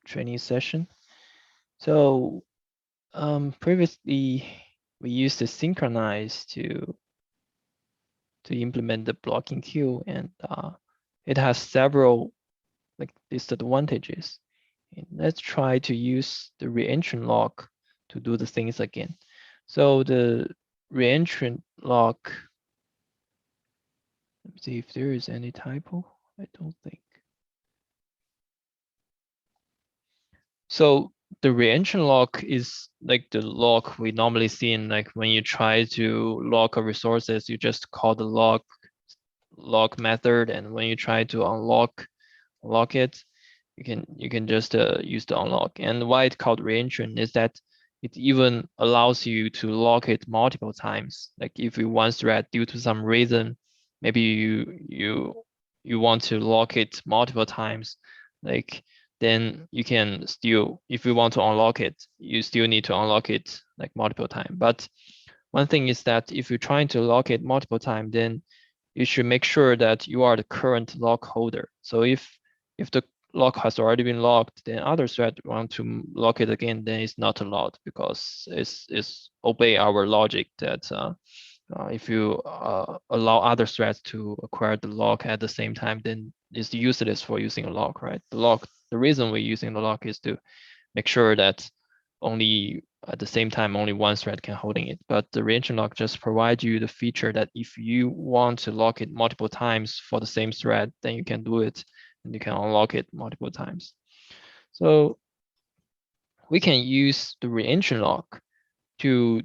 training session. So previously we used to synchronize to implement the blocking queue, and it has several like disadvantages. And let's try to use the reentrant lock to do the things again. So the reentrant lock, let me see if there is any typo. I don't think. So the reentrant lock is like the lock we normally see in like when you try to lock a resources, you just call the lock method, and when you try to unlock it, you can just use the unlock. And why it's called reentrant is that it even allows you to lock it multiple times. Like if you one thread due to some reason, maybe you want to lock it multiple times, like then you can still, if you want to unlock it, you still need to unlock it like multiple times. But one thing is that if you're trying to lock it multiple times, then you should make sure that you are the current lock holder. So if the lock has already been locked, then other thread want to lock it again, then it's not allowed, because it's obey our logic that if you allow other threads to acquire the lock at the same time, then it's useless for using a lock, right? The reason we're using the lock is to make sure that only at the same time only one thread can holding it. But the reentrant lock just provides you the feature that if you want to lock it multiple times for the same thread, then you can do it and you can unlock it multiple times. So we can use the reentrant lock to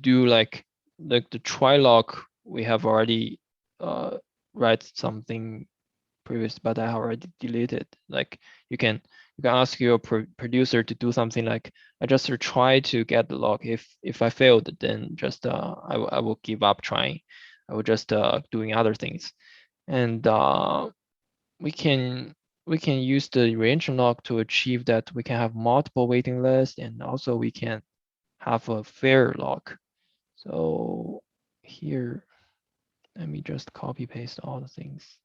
do like the try lock. We have already write something previous, but I already deleted. Like you can ask your producer to do something like, I just try to get the lock. If I failed, then just I will give up trying. I will just doing other things. And we can use the reentrant lock to achieve that. We can have multiple waiting lists, and also we can have a fair lock. So here, let me just copy paste all the things.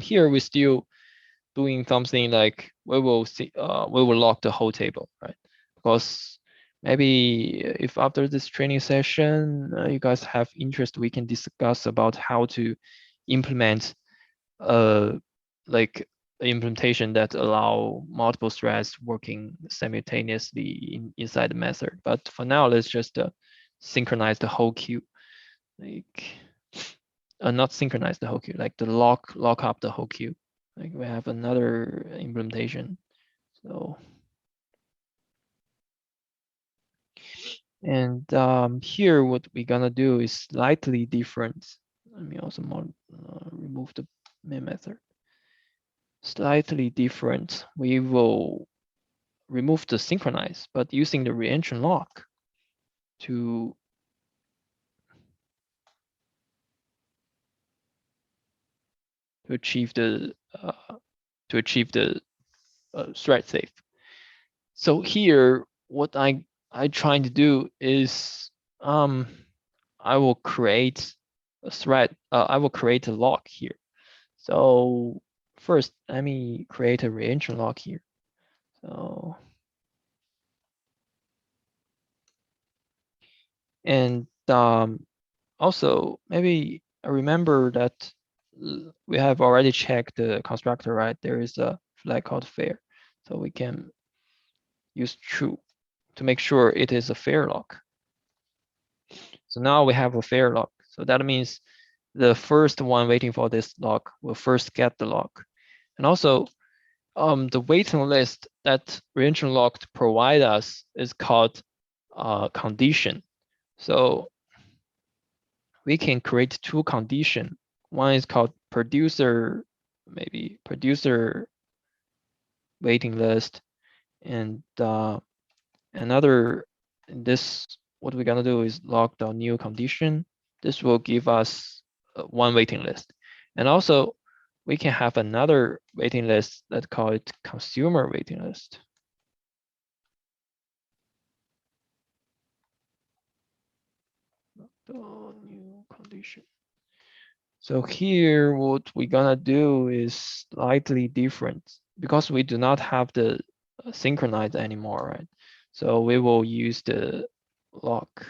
Here we still doing something like we will see, we will lock the whole table, right? Because maybe if after this training session, you guys have interest, we can discuss about how to implement like implementation that allow multiple threads working simultaneously inside the method. But for now, let's just synchronize the whole queue, like not synchronize the whole queue, like the lock up the whole queue. Like we have another implementation. So, and here what we're gonna do is slightly different. Let me also remove the main method. Slightly different. We will remove the synchronize, but using the reentrant lock to achieve the thread safe. So here, what I trying to do is I will create a thread. I will create a lock here. So first, let me create a reentrant lock here. So, and also maybe I remember that we have already checked the constructor, right? There is a flag called fair, so we can use true to make sure it is a fair lock. So now we have a fair lock. So that means the first one waiting for this lock will first get the lock. And also the waiting list that reentrant lock provide us is called condition. So we can create two condition. One is called producer, maybe producer waiting list, and another. This what we're gonna do is log the new condition. This will give us one waiting list, and also we can have another waiting list that call it consumer waiting list. The new condition. So here, what we're gonna do is slightly different because we do not have the synchronize anymore, right? So we will use the lock,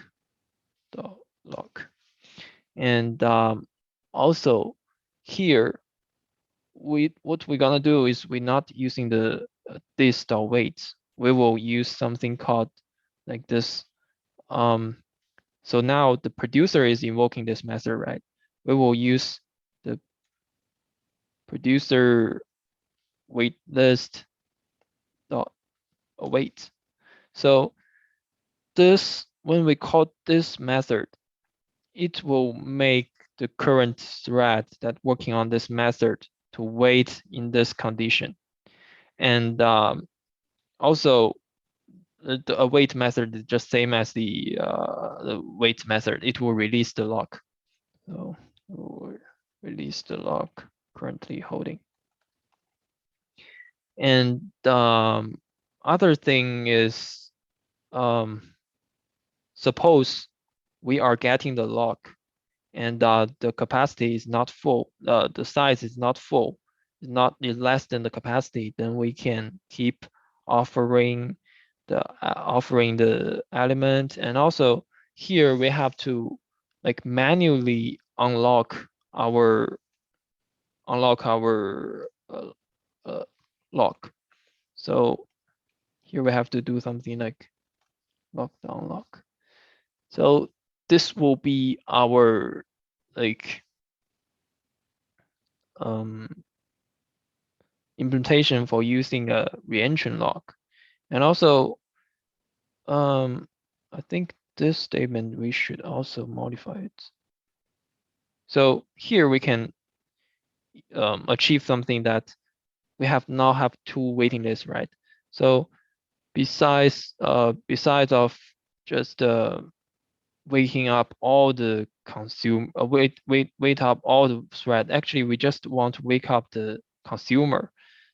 the lock. And also here, what we're gonna do is we're not using the this dot wait. We will use something called like this. So now the producer is invoking this method, right? We will use the producer wait list dot await. So this, when we call this method, it will make the current thread that working on this method to wait in this condition. And also the await method is just same as the wait method. It will release the lock. So we'll release the lock currently holding. And other thing is, suppose we are getting the lock and the capacity is not full, the size is not full, is less than the capacity, then we can keep offering the element. And also here we have to like manually unlock our lock. So here we have to do something like lock the unlock. So this will be our like implementation for using a reentrant lock. And also I think this statement we should also modify it. So here we can achieve something that we now have two waiting lists, right? So besides of just waking up all the wait up all the thread. Actually, we just want to wake up the consumer.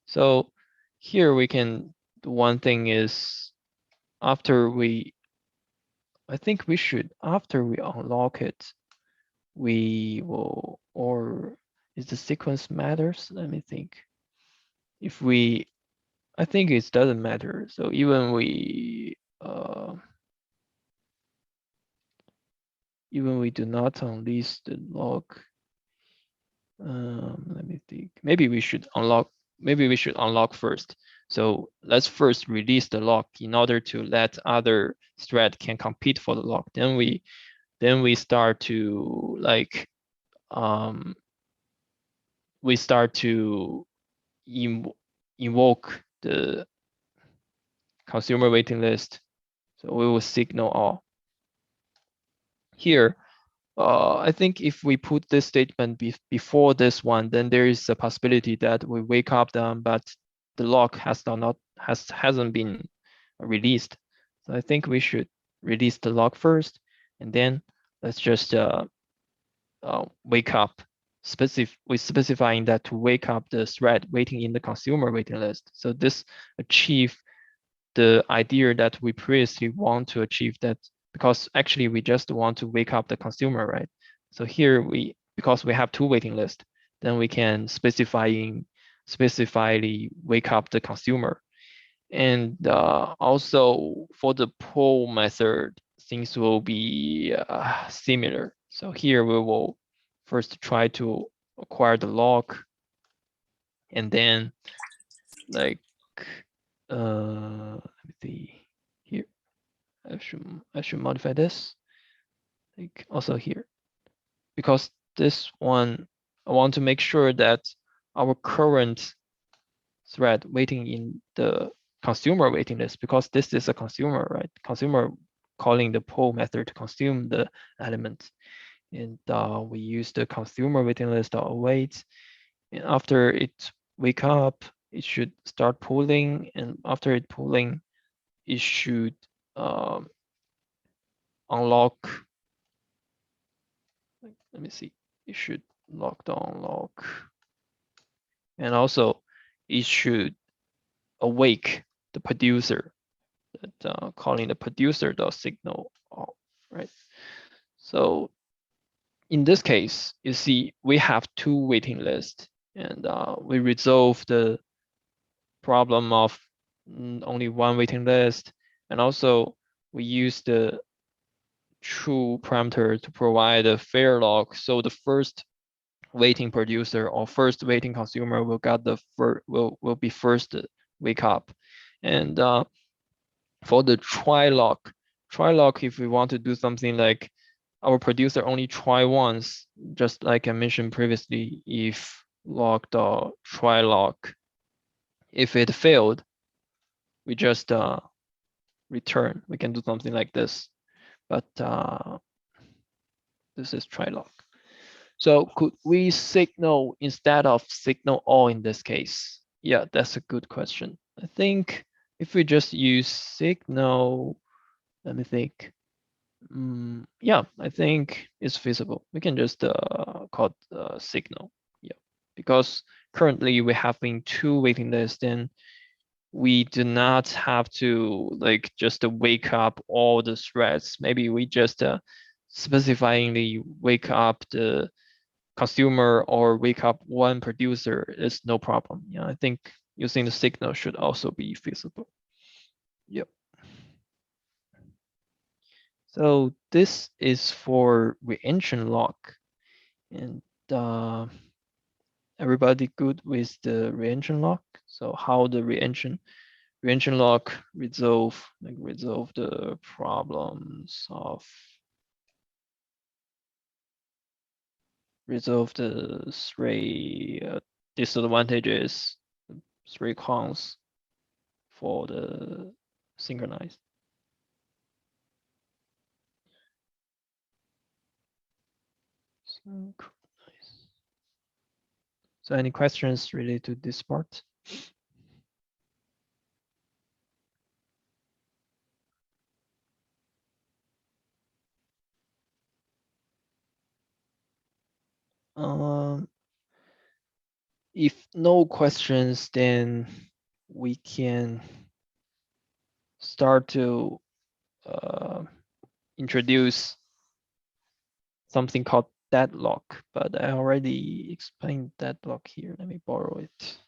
So here we can do one thing is after we, I think we should, after we unlock it, we will, or is the sequence matters? Let me think. If we, I think it doesn't matter. So even we do not unleash the lock. Let me think. Maybe we should unlock first. So let's first release the lock in order to let other thread can compete for the lock. Then we start to like we start to invoke the consumer waiting list. So we will signal all. Here, I think if we put this statement before this one, then there is a possibility that we wake up them, but the lock hasn't been released. So I think we should release the lock first, and then let's just wake up. We're specifying that to wake up the thread waiting in the consumer waiting list. So this achieve the idea that we previously want to achieve, that because actually we just want to wake up the consumer, right? So here because we have two waiting lists, then we can specifyly wake up the consumer. And also for the pull method, things will be similar. So here we will first try to acquire the lock, and then like let me see here. I should modify this. Like also here, because this one I want to make sure that our current thread waiting in the consumer waiting list, because this is a consumer, right? Consumer calling the pull method to consume the element, and we use the consumer waiting list await, and after it wake up, it should start pulling, and after it pulling, it should unlock. Let me see. It should lock the unlock, and also it should awake the producer. That calling the producer the signal, right? So in this case, you see, we have two waiting lists, and we resolve the problem of only one waiting list, and also we use the true parameter to provide a fair log. So the first waiting producer or first waiting consumer will get the will be first wake up, and for the try lock, if we want to do something like our producer only try once, just like I mentioned previously, if log.try lock, if it failed, we just return. We can do something like this, but this is try lock. So could we signal instead of signal all in this case? Yeah, that's a good question. I think if we just use signal, let me think. Yeah, I think it's feasible. We can just call it signal. Yeah, because currently we're having two waiting lists, and we do not have to like just wake up all the threads. Maybe we just specifyingly wake up the consumer or wake up one producer is no problem. Yeah, I think using the signal should also be feasible. Yep. So this is for reengine lock, and everybody good with the reengine lock? So how the reengine lock resolve the problems of resolve the three disadvantages, three cons for the synchronized. Synchronize. So any questions related to this part? Um, if no questions, then we can start to introduce something called deadlock, but I already explained deadlock here. Let me borrow it.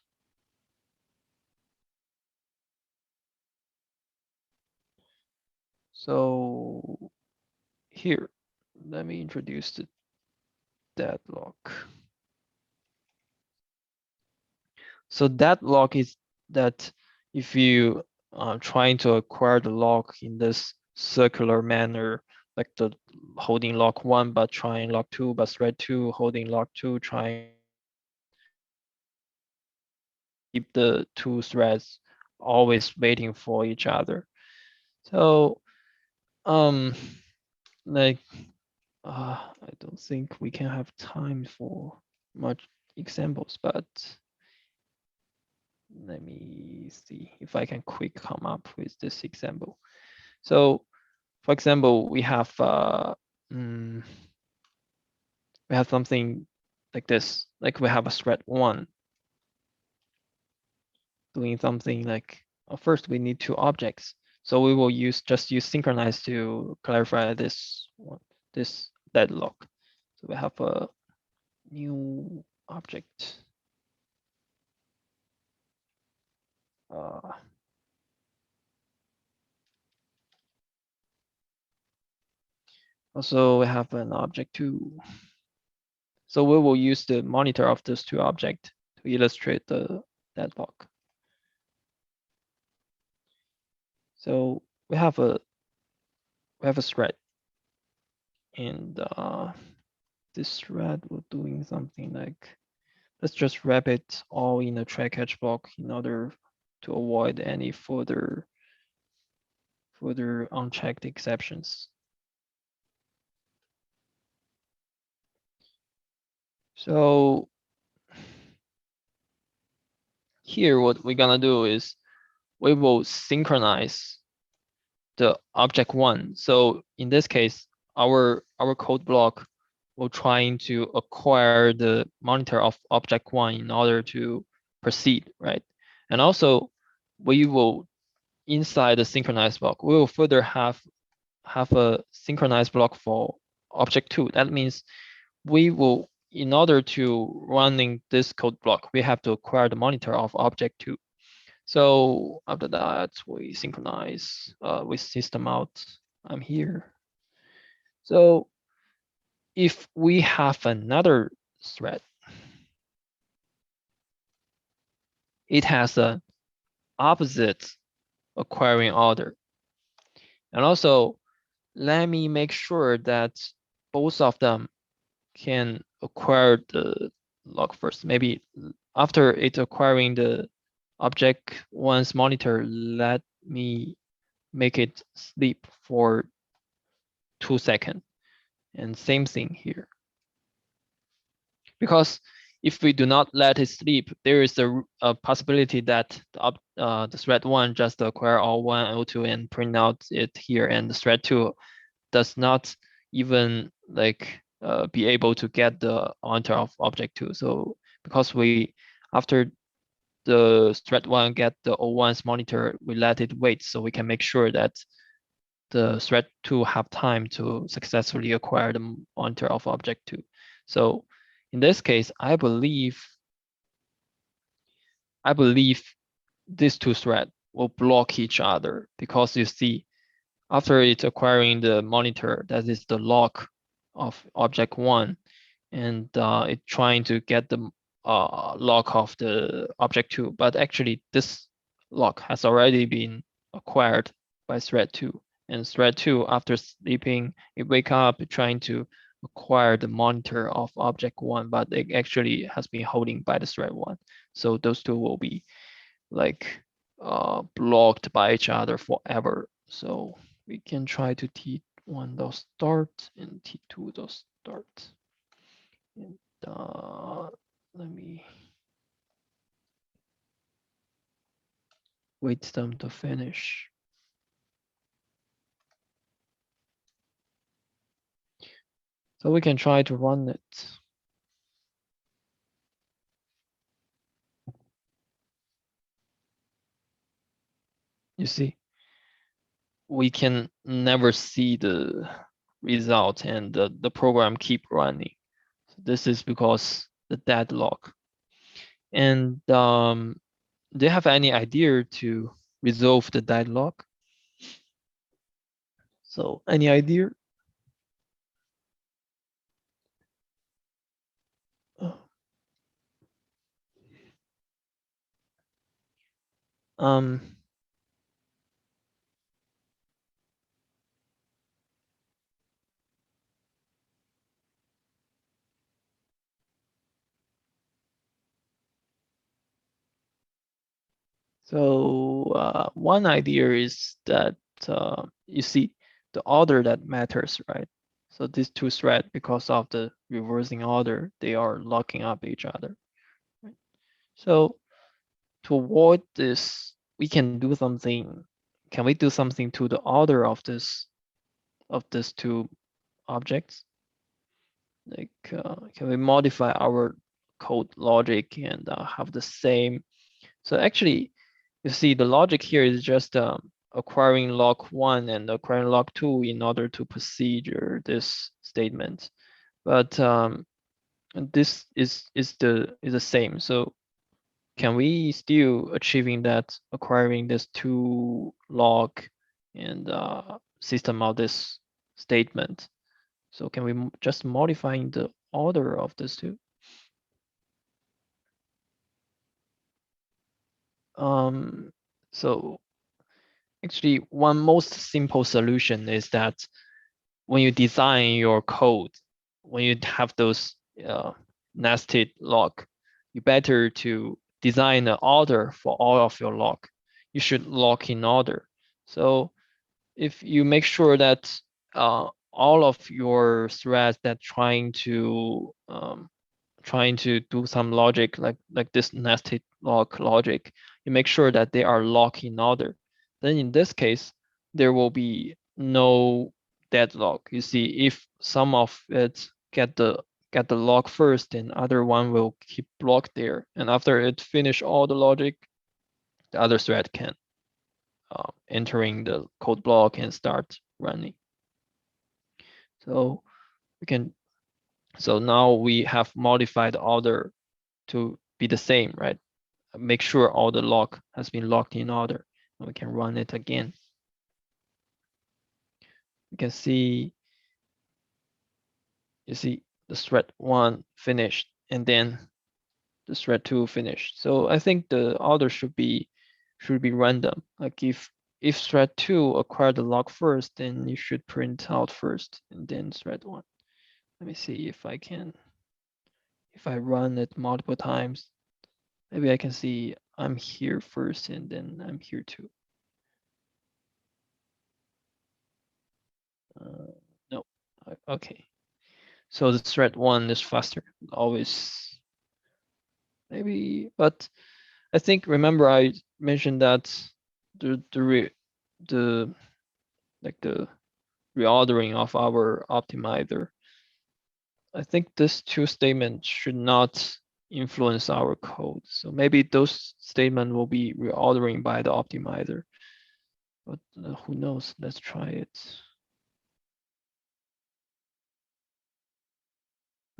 So here, let me introduce the deadlock. So deadlock is that if you trying to acquire the lock in this circular manner, like the holding lock one but trying lock two, but thread two holding lock two, trying keep the two threads always waiting for each other. So like I don't think we can have time for much examples, but let me see if I can quick come up with this example. So for example, we have something like this, like we have a thread one doing something like first we need two objects. So we will just use synchronize to clarify this one, this deadlock. So we have a new object. Also we have an object two. So we will use the monitor of those two objects to illustrate the deadlock. So we have a thread, and this thread will doing something like, let's just wrap it all in a try catch block in order to avoid any further unchecked exceptions. So here what we're gonna do is we will synchronize the object one. So in this case, our code block will trying to acquire the monitor of object one in order to proceed, right? And also we will inside the synchronized block, we will further have a synchronized block for object two. That means we will, in order to running this code block, we have to acquire the monitor of object 2. So after that, we synchronize with system out. I'm here. So if we have another thread, it has an opposite acquiring order. And also, let me make sure that both of them can acquire the log first. Maybe after it acquiring the object one's monitor, let me make it sleep for 2 seconds. And same thing here. Because if we do not let it sleep, there is a possibility that the thread 1 just acquire all 1 O2 and print out it here, and the thread 2 does not even like be able to get the monitor of object 2. So because we, after the thread 1 get the O1's monitor, we let it wait so we can make sure that the thread 2 have time to successfully acquire the monitor of object 2. So in this case, I believe these two threads will block each other, because you see, after it's acquiring the monitor, that is the lock of object 1, and it's trying to get the lock of the object 2, but actually this lock has already been acquired by thread 2. And thread 2, after sleeping, it wake up trying to acquire the monitor of object 1, but it actually has been holding by the thread 1. So those two will be like blocked by each other forever. So we can try to T1 those start and T2 those start. And let me wait them to finish. So we can try to run it. You see, we can never see the result, and the program keep running. So this is because the deadlock. And do you have any idea to resolve the deadlock? So any idea? Um, so one idea is that you see the order that matters, right? So these two threads, because of the reversing order, they are locking up each other. Right? So to avoid this, we can do something. Can we do something to the order of these two objects? Like, can we modify our code logic and have the same? So actually, you see the logic here is just acquiring log1 and acquiring log2 in order to procedure this statement. But this is the same. So can we still achieving that, acquiring this two log and system of this statement? So can we just modifying the order of these two? So actually, one most simple solution is that when you design your code, when you have those nested log, you better to design an order for all of your log. You should lock in order. So if you make sure that all of your threads that trying to do some logic like this nested log logic, you make sure that they are locked in order. Then in this case, there will be no deadlock. You see, if some of it get the lock first, then other one will keep blocked there. And after it finish all the logic, the other thread can entering the code block and start running. So we can So now we have modified the order to be the same, right? Make sure all the lock has been locked in order. And we can run it again. You can see, you see the thread 1 finished, and then the thread 2 finished. So I think the order should be random. Like if thread 2 acquired the lock first, then you should print out first, and then thread 1. Let me see if I can, if I run it multiple times, maybe I can see I'm here first and then I'm here too. No, okay. So the thread 1 is faster, always maybe, but I think, remember I mentioned that the like the reordering of our optimizer, I think this two statements should not influence our code. So maybe those statements will be reordering by the optimizer, but who knows? Let's try it.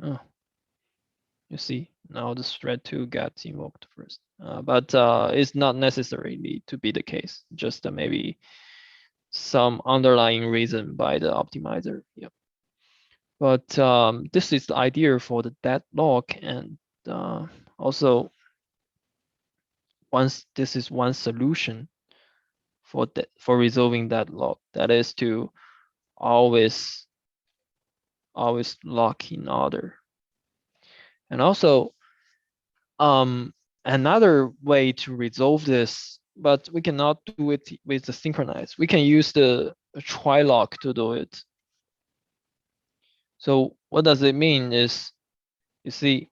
Oh, you see, now the thread 2 got invoked first, but it's not necessarily to be the case, just maybe some underlying reason by the optimizer. Yep. But this is the idea for the deadlock, and also once this is one solution for that, for resolving deadlock, that is to always lock in order. And also another way to resolve this, but we cannot do it with the synchronize. We can use the try lock to do it. So what does it mean is, you see,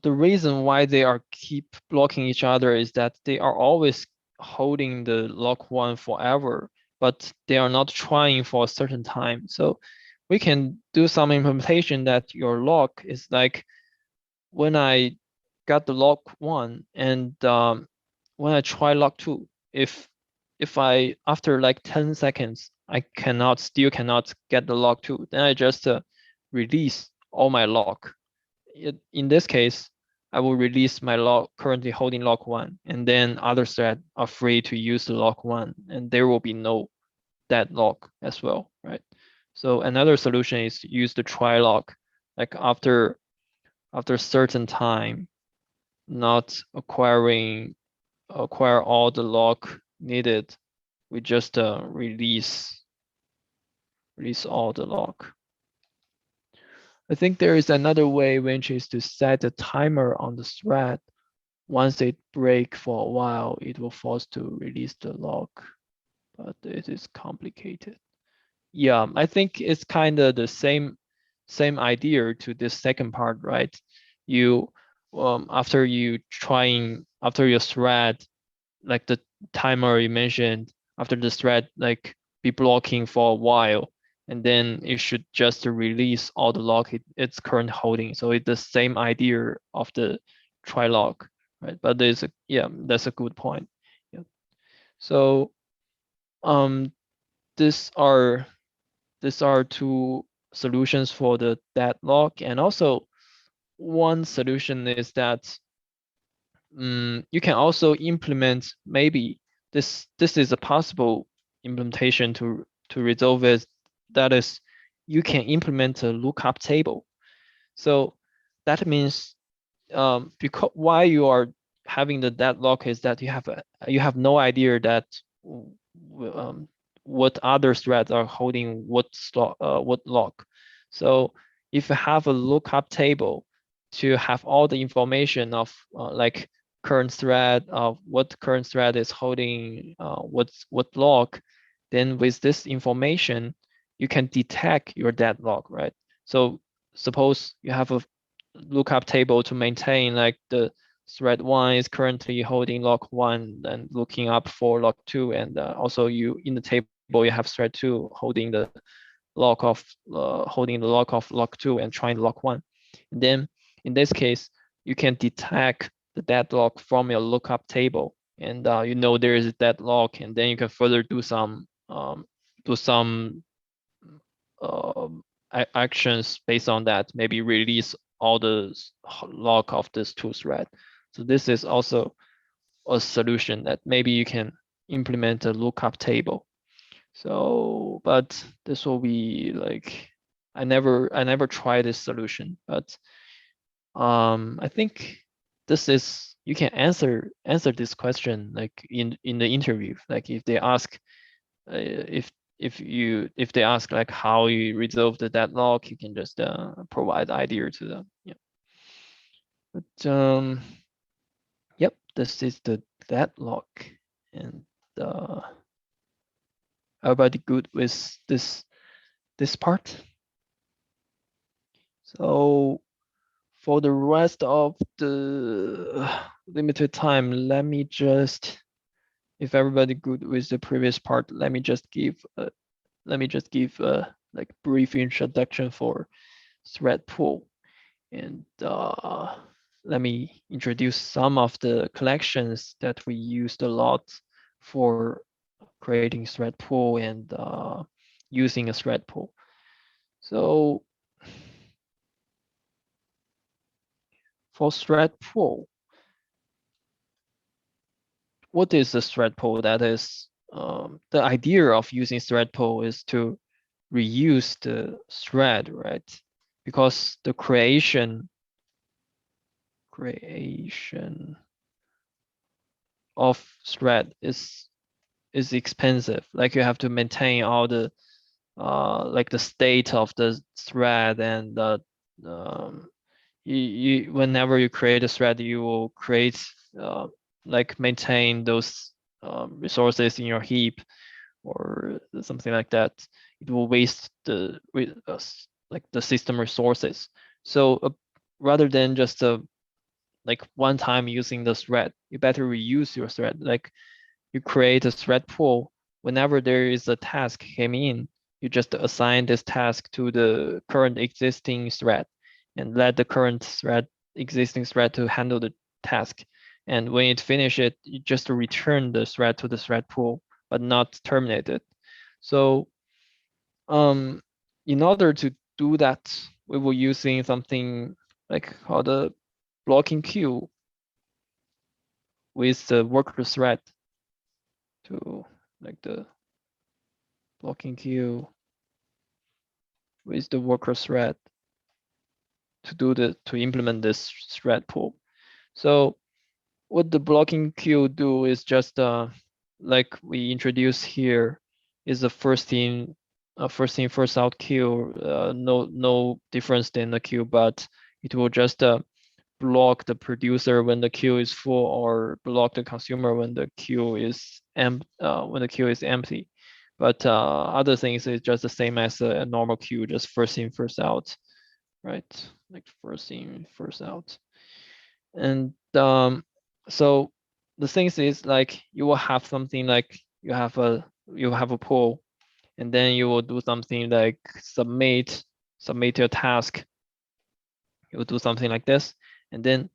the reason why they are keep blocking each other is that they are always holding the lock 1 forever, but they are not trying for a certain time. So we can do some implementation that your lock is like, when I got the lock 1 and when I try lock 2, if I after like 10 seconds I still cannot get the lock 2, then I just release all my lock. In this case, I will release my lock currently holding lock 1, and then other thread are free to use the lock 1, and there will be no deadlock as well, right? So another solution is to use the try lock, like after certain time, not acquire all the lock needed, we just release all the lock. I think there is another way, which is to set a timer on the thread. Once it break for a while, it will force to release the lock, but it is complicated. Yeah, I think it's kind of the same idea to this second part, right? You after your thread, like the timer you mentioned, after the thread like be blocking for a while, and then it should just release all the lock it's current holding. So it's the same idea of the try lock, right? But that's a good point. Yeah. So um these are two solutions for the deadlock, and also one solution is that you can also implement, maybe this is a possible implementation to resolve it. That is, you can implement a lookup table. So that means because why you are having the deadlock is that you have no idea that um, what other threads are holding what lock. So if you have a lookup table to have all the information of like current thread of what current thread is holding what lock, then with this information you can detect your deadlock, right? So suppose you have a lookup table to maintain like the thread 1 is currently holding lock 1 and looking up for lock 2, and also you in the table you have thread 2 holding the lock of lock 2 and trying lock 1. And then in this case you can detect the deadlock from your lookup table, and you know there is a deadlock, and then you can further do some uh, actions based on that, maybe release all the log of this two thread. So this is also a solution that maybe you can implement a lookup table. So, but this will be like, I never tried this solution, but I think this is, you can answer this question like in the interview. Like if they ask if they ask like how you resolve the deadlock, you can just provide idea to them. Yeah. But yep, this is the deadlock, and everybody good with this part. So for the rest of the limited time, let me just, if everybody good with the previous part, let me just give like brief introduction for thread pool, and let me introduce some of the collections that we used a lot for creating thread pool and using a thread pool. So for thread pool, what is a thread pool? That is, the idea of using thread pool is to reuse the thread, right? Because the creation of thread is expensive. Like you have to maintain all the like the state of the thread, and um, whenever you create a thread, you will create like maintain those resources in your heap or something like that. It will waste the like the system resources. So rather than just like one time using the thread, you better reuse your thread. Like you create a thread pool. Whenever there is a task came in, you just assign this task to the current existing thread and let the current existing thread to handle the task. And when it finishes it, you just return the thread to the thread pool, but not terminate it. So in order to do that, we were using something like called a blocking queue with the worker thread to like the blocking queue with the worker thread to implement this thread pool. So what the blocking queue do is just like we introduced here is a first in first out queue. No difference in the queue, but it will just block the producer when the queue is full, or block the consumer when the queue is empty. But other things is just the same as a normal queue, just first in first out, right? Like first in first out. And so the things is like you will have something like you have a pool, and then you will do something like submit your task. You will do something like this, and then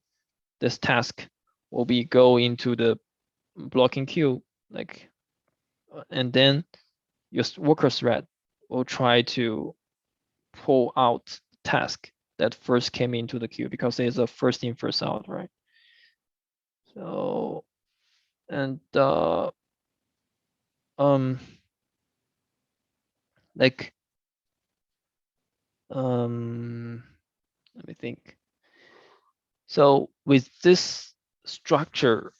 this task will be go into the blocking queue, like, and then your worker thread will try to pull out task that first came into the queue, because it's a first in first out, right? So, and um like let me think. So with this structure,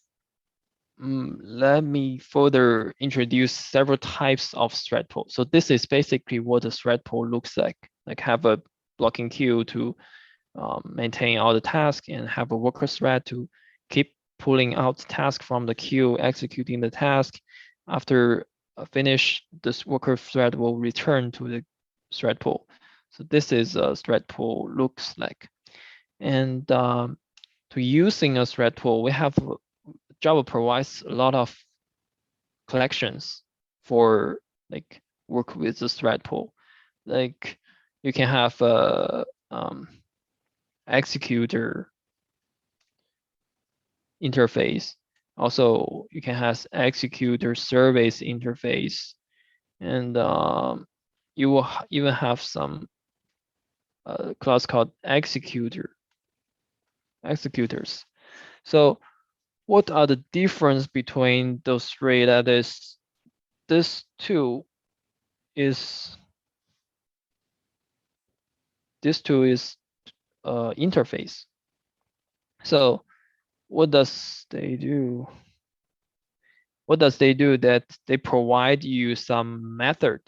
let me further introduce several types of thread pool. So this is basically what a thread pool looks like. Like have a blocking queue to maintain all the tasks, and have a worker thread to keep pulling out task from the queue, executing the task. After finish, this worker thread will return to the thread pool. So this is a thread pool looks like. And to using a thread pool, we have Java provides a lot of collections for like work with the thread pool. Like you can have a executor interface. Also, you can have executor service interface, and you will even have some a class called executors. So what are the difference between those three? That is, this two is interface. So what does they do? What does they do? That they provide you some method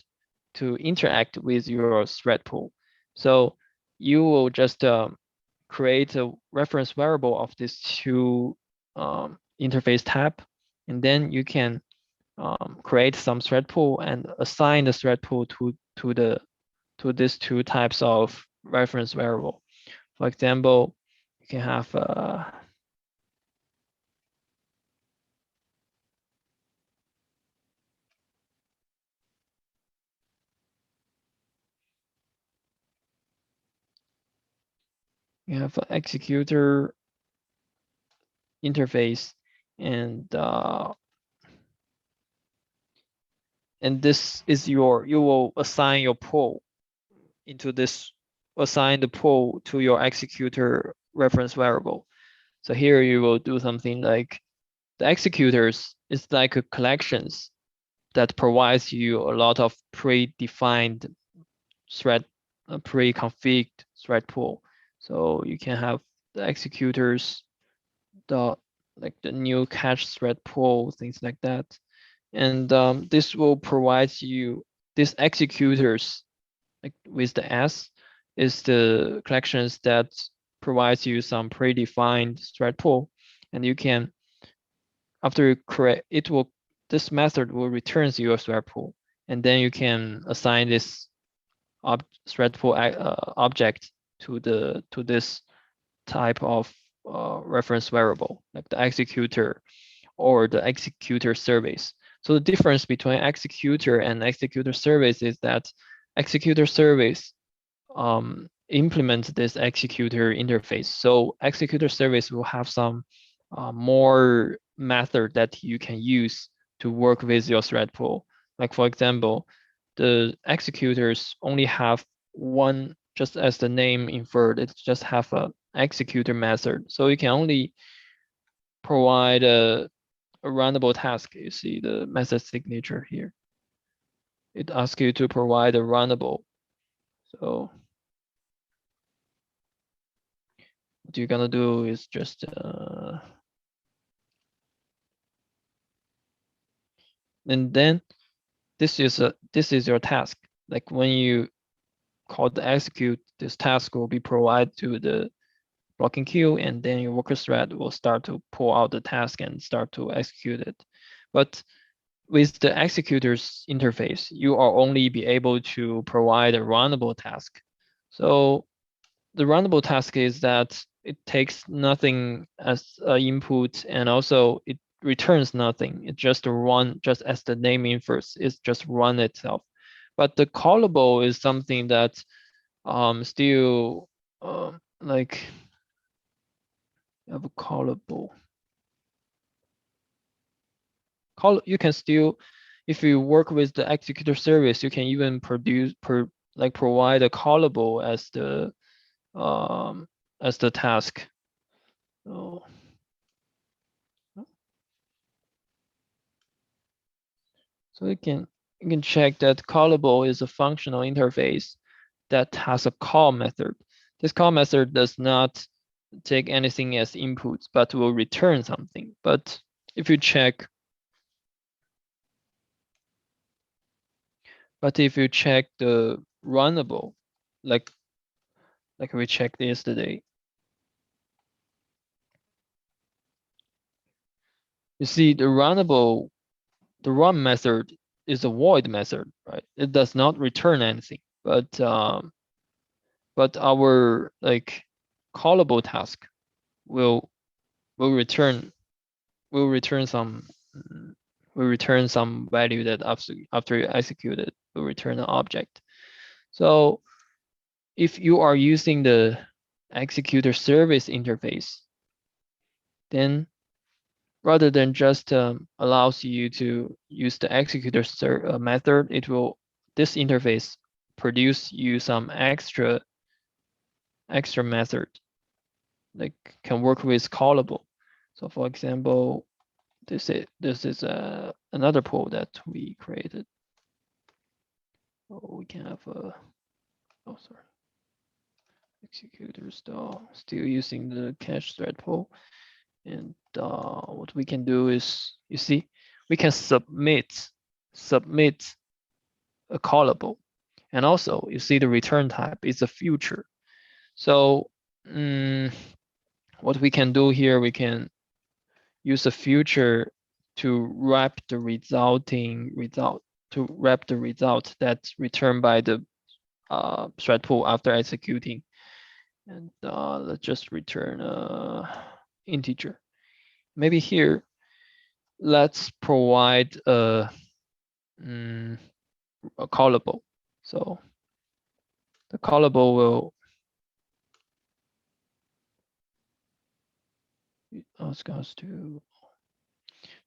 to interact with your thread pool. So you will just create a reference variable of these two interface tab, and then you can create some thread pool and assign the thread pool to these two types of reference variable. For example, you can have an executor interface, and this is you will assign your pool into this, assign the pool to your executor reference variable. So here you will do something like the executors is like a collections that provides you a lot of predefined thread, pre-configured thread pool. So you can have the executors, the like the new cache thread pool, things like that. And this will provide you, these executors, like with the S, is the collections that provides you some predefined thread pool, and you can, after you create, this method will returns you a thread pool, and then you can assign this thread pool object to this type of reference variable, like the executor or the executor service. So the difference between executor and executor service is that executor service implement this executor interface. So executor service will have some more method that you can use to work with your thread pool. Like for example, the executors only have one, just as the name inferred, it just have a executor method. So you can only provide a runnable task. You see the method signature here. It asks you to provide a runnable. So what you're gonna do is just and then this is your task. Like when you call the execute, this task will be provided to the blocking queue, and then your worker thread will start to pull out the task and start to execute it. But with the executor's interface, you are only be able to provide a runnable task. So the runnable task is that it takes nothing as input, and also it returns nothing. It just run, just as the name infers, it's just run itself. But the callable is something that still like have a callable. You can still, if you work with the executor service, you can even provide a callable as the task. So, so you can check that callable is a functional interface that has a call method. This call method does not take anything as inputs, but will return something. But if you check, the runnable, like we checked yesterday, you see the runnable, the run method is a void method, right? It does not return anything, but our like callable task will will return will return some value that after you execute it will return an object. So if you are using the executor service interface, then rather than just allows you to use the executor method, this interface produce you some extra extra method, like can work with callable. So for example, this is another pool that we created. So we can have a, oh sorry, executor still using the cache thread pool. And what we can do is, you see, we can submit a callable. And also, you see the return type is a future. So what we can do here, we can use a future to wrap the resulting result, to wrap the result that's returned by the thread pool after executing. And let's just return integer. Maybe here, let's provide a callable. So the callable will ask us to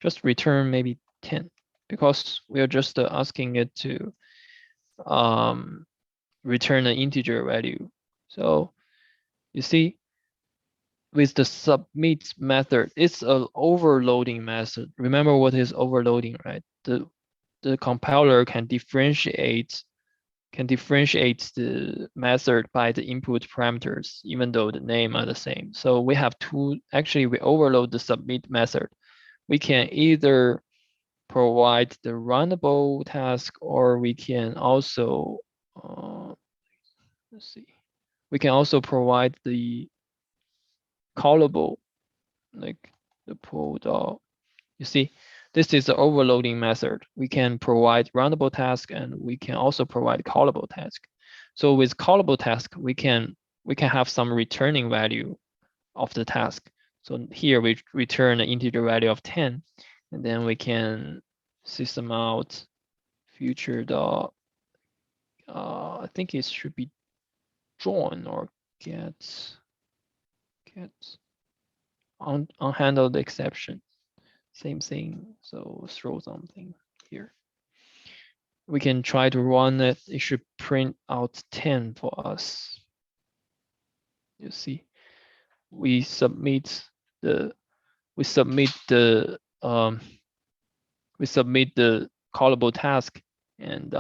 just return maybe 10, because we are just asking it to return an integer value. So you see, with the submit method, it's an overloading method. Remember what is overloading, right? The compiler can differentiate the method by the input parameters, even though the name are the same. So we have two, actually we overload the submit method. We can either provide the runnable task, or we can also, let's see, we can also provide the callable, like the pull dot. You see, this is the overloading method. We can provide runnable task, and we can also provide callable task. So with callable task, we can have some returning value of the task. So here we return an integer value of 10, and then we can system out future dot, I think it should be join or get unhandled exception. Same thing. So throw something here. We can try to run it. It should print out 10 for us. You see, we submit the callable task, and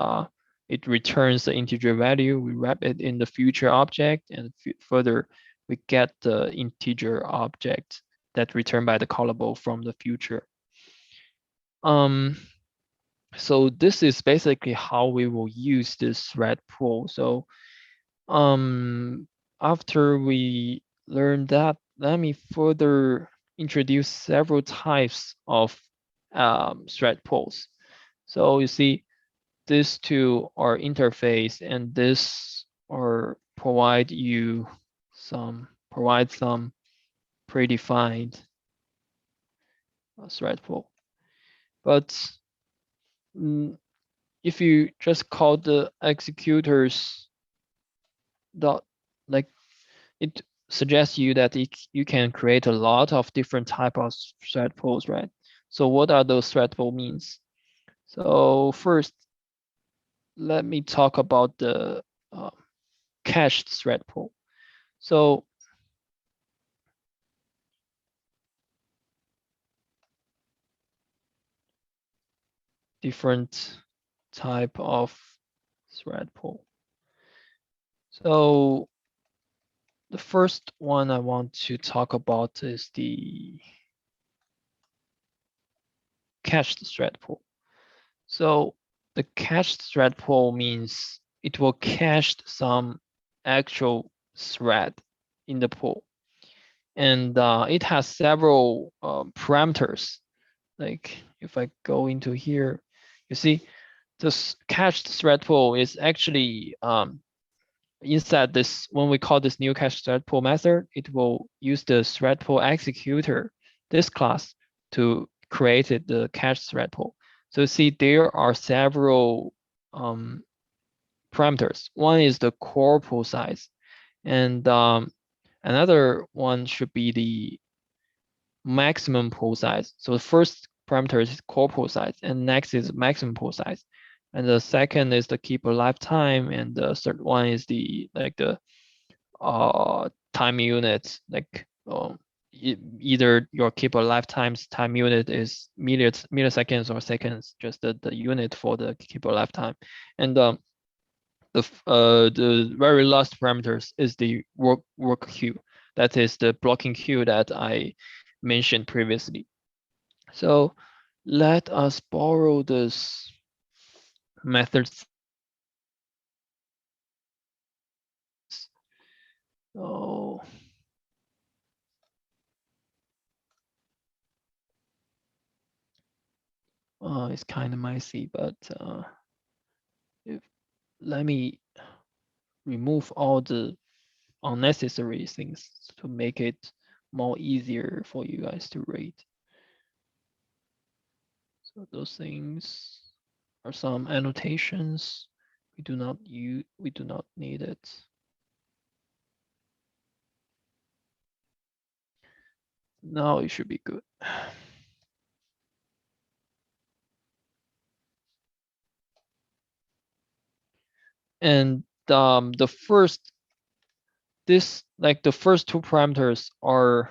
it returns the integer value. We wrap it in the future object, and further we get the integer object that returned by the callable from the future. So this is basically how we will use this thread pool. So after we learn that, let me further introduce several types of thread pools. So you see, these two are interface, and this or provide some predefined thread pool. But if you just call the executors dot, like, it suggests you that you can create a lot of different type of thread pools, right? So what are those thread pool means? So first, let me talk about the cached thread pool. So different type of thread pool. So the first one I want to talk about is the cached thread pool. So the cached thread pool means it will cache some actual thread in the pool. And it has several parameters. Like if I go into here, you see this cached thread pool is actually inside this, when we call this new cached thread pool method, it will use the thread pool executor, this class, to create the cached thread pool. So see, there are several parameters. One is the core pool size, and another one should be the maximum pool size. So the first parameter is core pool size, and next is maximum pool size. And the second is the keeper lifetime, and the third one is the time unit, like either your keyboard lifetime's time unit is milliseconds or seconds, just the unit for the keyboard lifetime. And the very last parameters is the work queue. That is the blocking queue that I mentioned previously. So let us borrow this method. So it's kind of messy, but let me remove all the unnecessary things to make it more easier for you guys to read. So those things are some annotations. We do not need it. Now it should be good. And the first two parameters are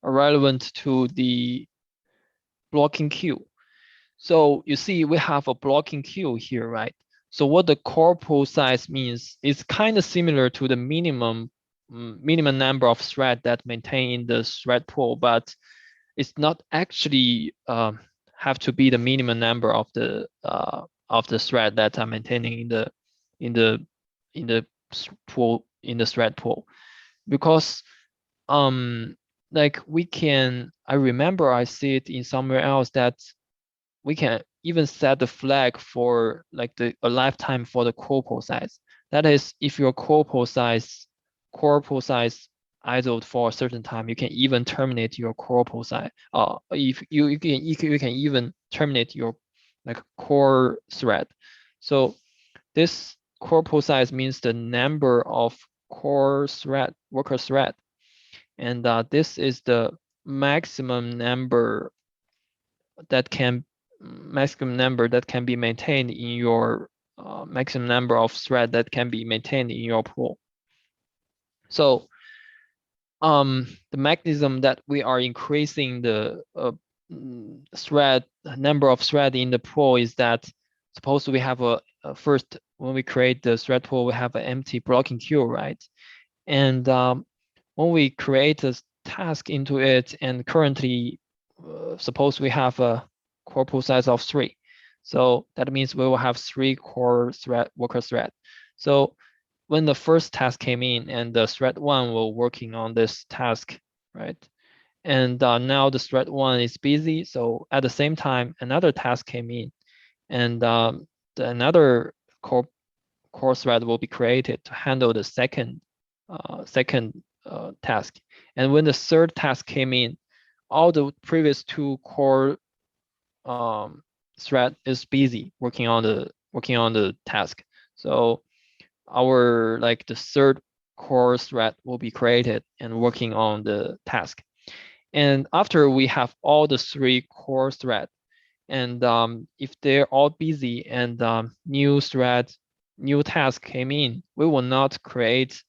relevant to the blocking queue. So you see we have a blocking queue here, right? So what the corpus size means is kind of similar to the minimum number of thread that maintain in the thread pool, but it's not actually have to be the minimum number of the thread that are maintaining in the in the pool in the thread pool, because like I remember I see it in somewhere else that we can even set the flag for like a lifetime for the corpus size. That is, if your corpus size idled for a certain time, you can even terminate your corpus size. If you can even terminate your like core thread. So this corpus size means the number of worker thread, and this is the maximum number that can be maintained in your maximum number of thread that can be maintained in your pool. So the mechanism that we are increasing the number of thread in the pool is that suppose we have a first, when we create the thread pool, we have an empty blocking queue, right? And when we create a task into it, and currently suppose we have a corpus size of 3. So that means we will have 3 worker thread. So when the first task came in and the thread 1 were working on this task, right? And now the thread 1 is busy. So at the same time, another task came in, and another core thread will be created to handle the second task. And when the third task came in, all the previous 2 core thread is busy working on the task. So our the third core thread will be created and working on the task. And after we have all the 3 core thread, and if they're all busy and new task came in, we will not create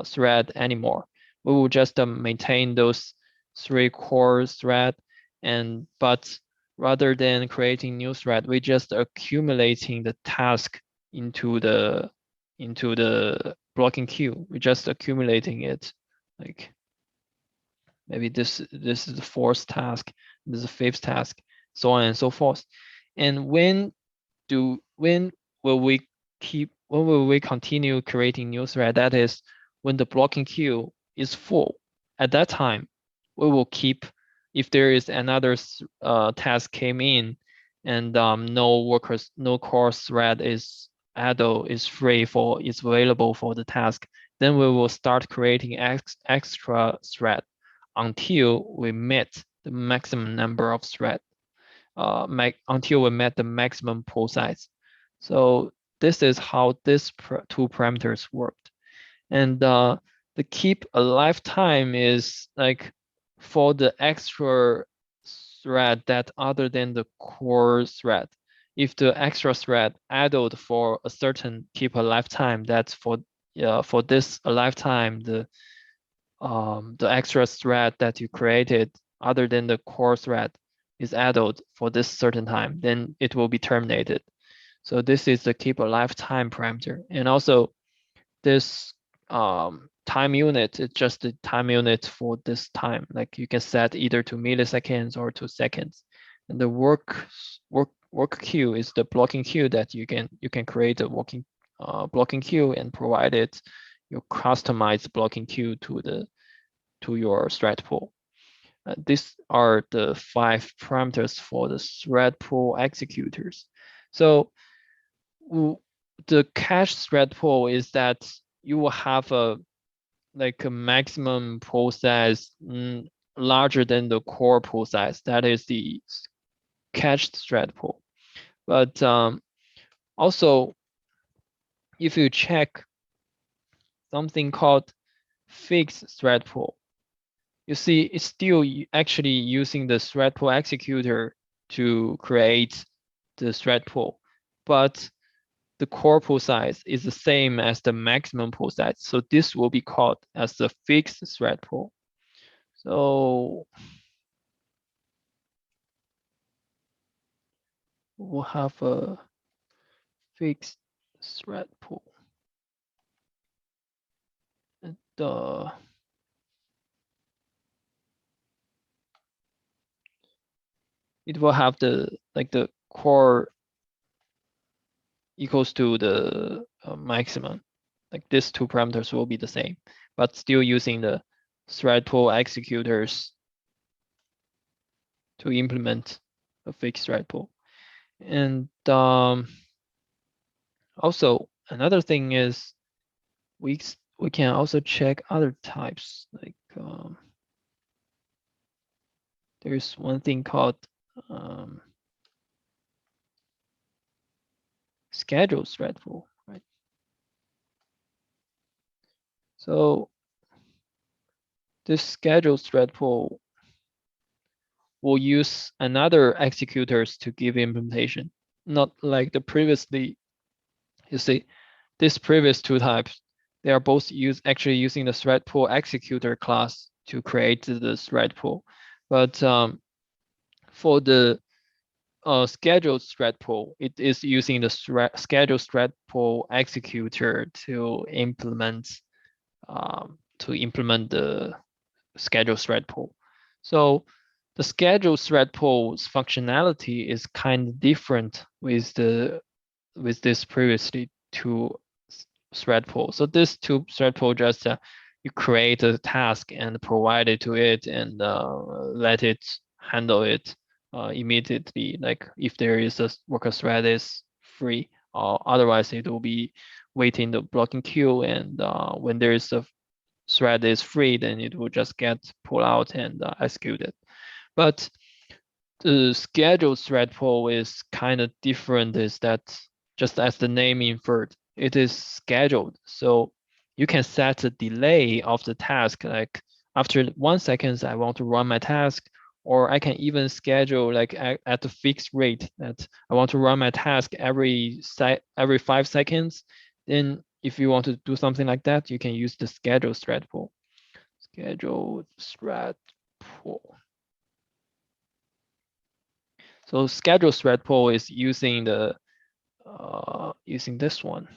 thread anymore. We will just maintain those 3 core thread, but rather than creating new thread, we just accumulating the task into the blocking queue. We're just accumulating it, like maybe this is the 4th task, this is the 5th task, so on and so forth. And when will we continue creating new thread? That is when the blocking queue is full. At that time, we will keep, if there is another task came in and no core thread is available for the task, then we will start creating extra thread until we meet the maximum number of thread, until we met the maximum pool size. So this is how these 2 parameters worked. And the keep alive time is like for the extra thread that other than the core thread. if the extra thread added for a certain keep a lifetime, that's for this lifetime, the extra thread that you created other than the core thread is added for this certain time, then it will be terminated. So this is the keep a lifetime parameter. And also this time unit, it's just the time unit for this time. Like you can set either to milliseconds or to seconds. And the work queue is the blocking queue that you can create a blocking queue and provide it your customized blocking queue to your thread pool. These are the 5 parameters for the thread pool executors. So the cache thread pool is that you will have a maximum pool size larger than the core pool size. That is the cached thread pool. But also, if you check something called fixed thread pool, you see it's still actually using the thread pool executor to create the thread pool, but the core pool size is the same as the maximum pool size. So this will be called as the fixed thread pool. So we'll have a fixed thread pool. And it will have the core equals to the maximum. Like these 2 parameters will be the same, but still using the thread pool executors to implement a fixed thread pool. And also another thing is we can also check other types. Like there's one thing called scheduled thread pool, right? So this scheduled thread pool will use another executors to give implementation, not like the previously. You see, these previous 2 types, they are both actually using the thread pool executor class to create the thread pool. But for the scheduled thread pool, it is using the scheduled thread pool executor to implement the scheduled thread pool. So the scheduled thread pool's functionality is kind of different with this previously 2 thread pool. So this 2 thread pool just you create a task and provide it to it and let it handle it immediately. Like if there is a worker thread is free, or otherwise it will be waiting the blocking queue, and when there is a thread is free, then it will just get pulled out and executed. But the scheduled thread pool is kind of different, is that just as the name inferred, it is scheduled. So you can set the delay of the task, like after 1 second, I want to run my task, or I can even schedule like at a fixed rate that I want to run my task every 5 seconds. Then if you want to do something like that, you can use the scheduled thread pool. Scheduled thread pool. So scheduled thread pool is using the using this one.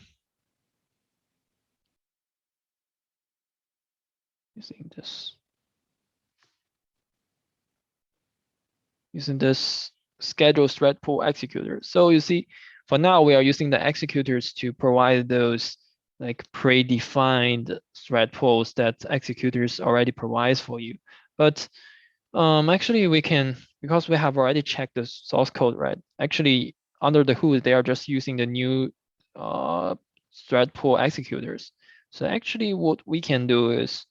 Using this scheduled thread pool executor. So you see, for now we are using the executors to provide those like predefined thread pools that executors already provides for you. But actually we can, because we have already checked the source code, right? Actually, under the hood, they are just using the new thread pool executors. So actually what we can do is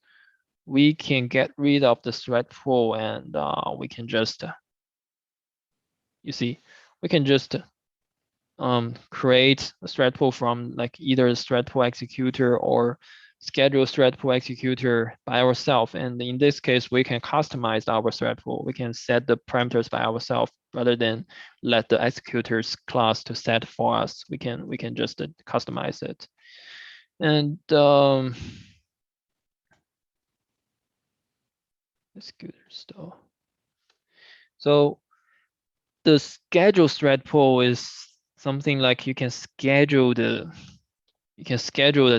we can get rid of the thread pool, and we can just, you see, we can just create a thread pool from like either a thread pool executor or schedule thread pool executor by ourselves. And in this case, we can customize our thread pool. We can set the parameters by ourselves rather than let the executors class to set for us. We can just customize it. And executors though. So the schedule thread pool is something like you can schedule the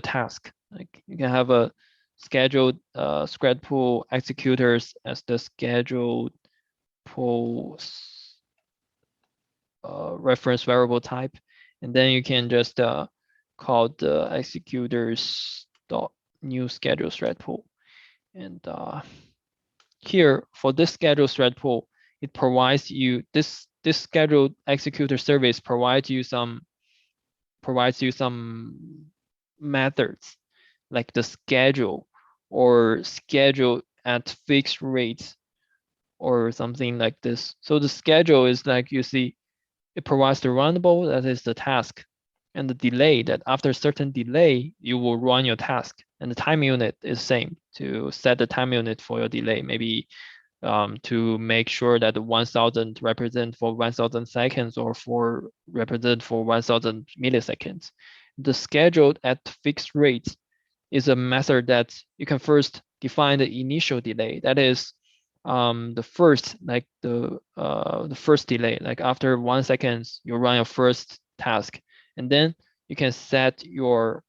task. Like you can have a scheduled thread pool executors as the scheduled pool reference variable type, and then you can just call the executors dot new schedule thread pool. And here for this schedule thread pool, it provides you this scheduled executor service provides you some methods like the schedule or schedule at fixed rates or something like this. So the schedule is like you see, it provides the runnable, that is the task, and the delay, that after a certain delay, you will run your task. And the time unit is same to set the time unit for your delay, maybe to make sure that the 1000 represent for 1000 seconds or for represent for 1000 milliseconds. The scheduled at fixed rates is a method that you can first define the initial delay. That is the first, like the first delay, like after 1 second, you run your first task, and then you can set your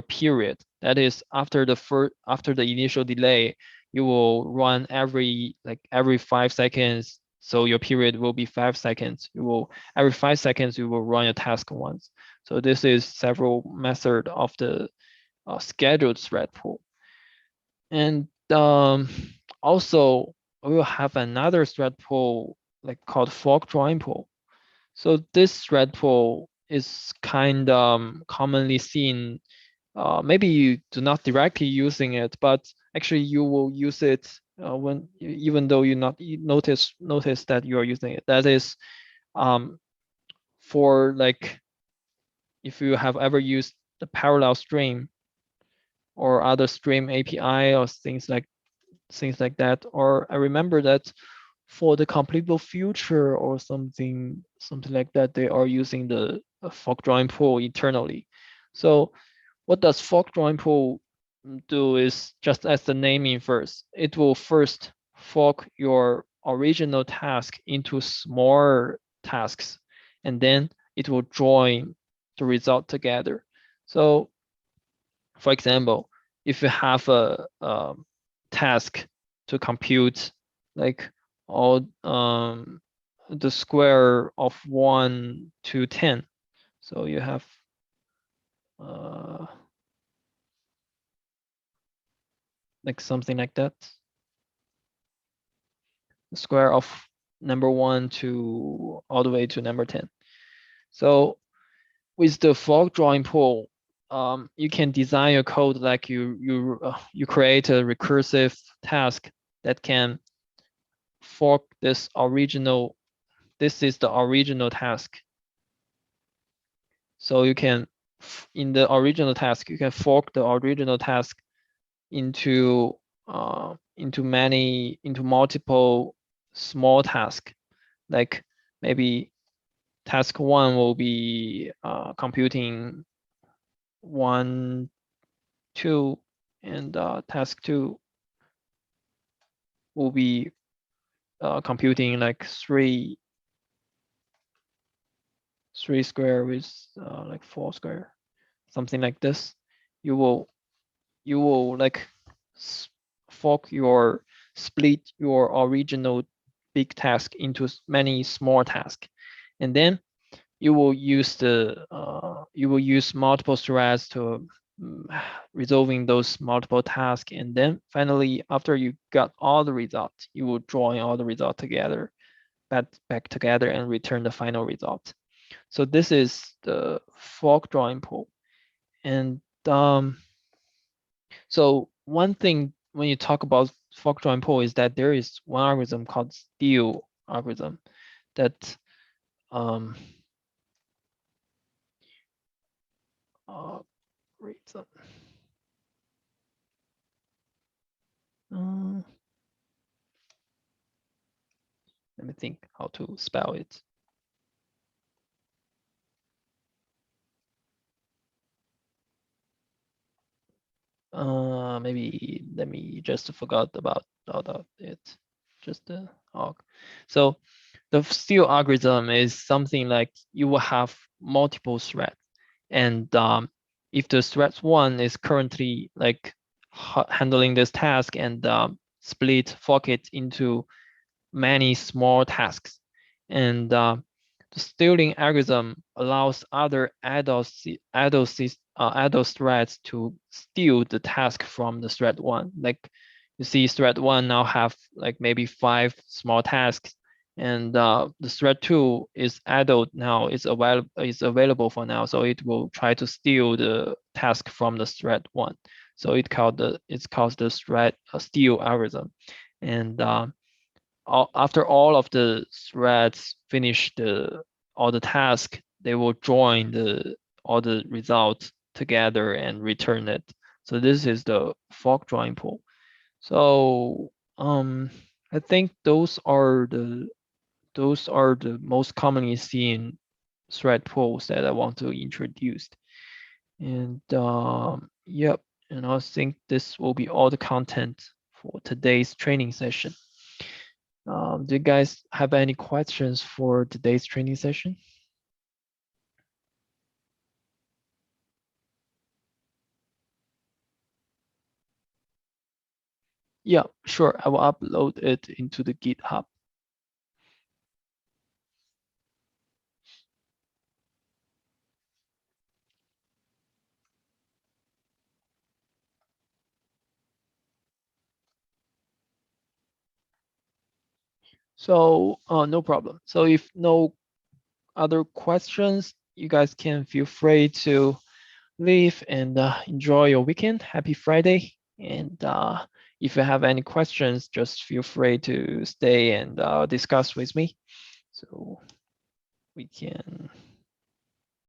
period. That is after the initial delay, you will run every 5 seconds. So your period will be 5 seconds. Every 5 seconds you will run your task once. So this is several method of the scheduled thread pool. And also we will have another thread pool like called fork join pool. So this thread pool is kind commonly seen. Maybe you do not directly using it, but actually you will use it when even though you notice that you are using it. That is for like if you have ever used the parallel stream or other stream API or things like that. Or I remember that for the completable future or something like that, they are using the fork join pool internally. So what does fork join pool do is just as the name infers, it will first fork your original task into smaller tasks, and then it will join the result together. So for example, if you have a task to compute like all the square of 1 to 10, so you have like something like that, the square of number 1 to all the way to number 10. So with the fork join pool, you can design your code like you create a recursive task that can fork this original. This is the original task. So you can, in the original task, you can fork the original task into multiple small tasks. Like maybe task 1 will be computing 1, 2, and task 2 will be computing like 3 square with like 4 square, something like this. You will like split your original big task into many small tasks, and then you will use multiple threads to resolving those multiple tasks, and then finally after you got all the results, you will join all the results together, back together, and return the final result. So this is the fork join pool. And so one thing when you talk about fork join pool is that there is one algorithm called steal algorithm that algorithm. Uh, Let me think how to spell it. Maybe let me just forgot about it. Just the arg. So the steal algorithm is something like you will have multiple threads, and if the thread one is currently like handling this task and split fork it into many small tasks. And the stealing algorithm allows other adult threads to steal the task from the thread one. Like you see thread one now have like maybe 5 small tasks, and the thread two is adult now, is available for now, so it will try to steal the task from the thread one. So it's called the thread steal algorithm. And after all of the threads finish all the task, they will join all the results together and return it. So this is the fork join pool. So I think those are the most commonly seen thread pools that I want to introduce. And yep, and I think this will be all the content for today's training session. Do you guys have any questions for today's training session? Yeah, sure. I will upload it into the GitHub. So no problem. So if no other questions, you guys can feel free to leave and enjoy your weekend. Happy Friday. And if you have any questions, just feel free to stay and discuss with me. So we can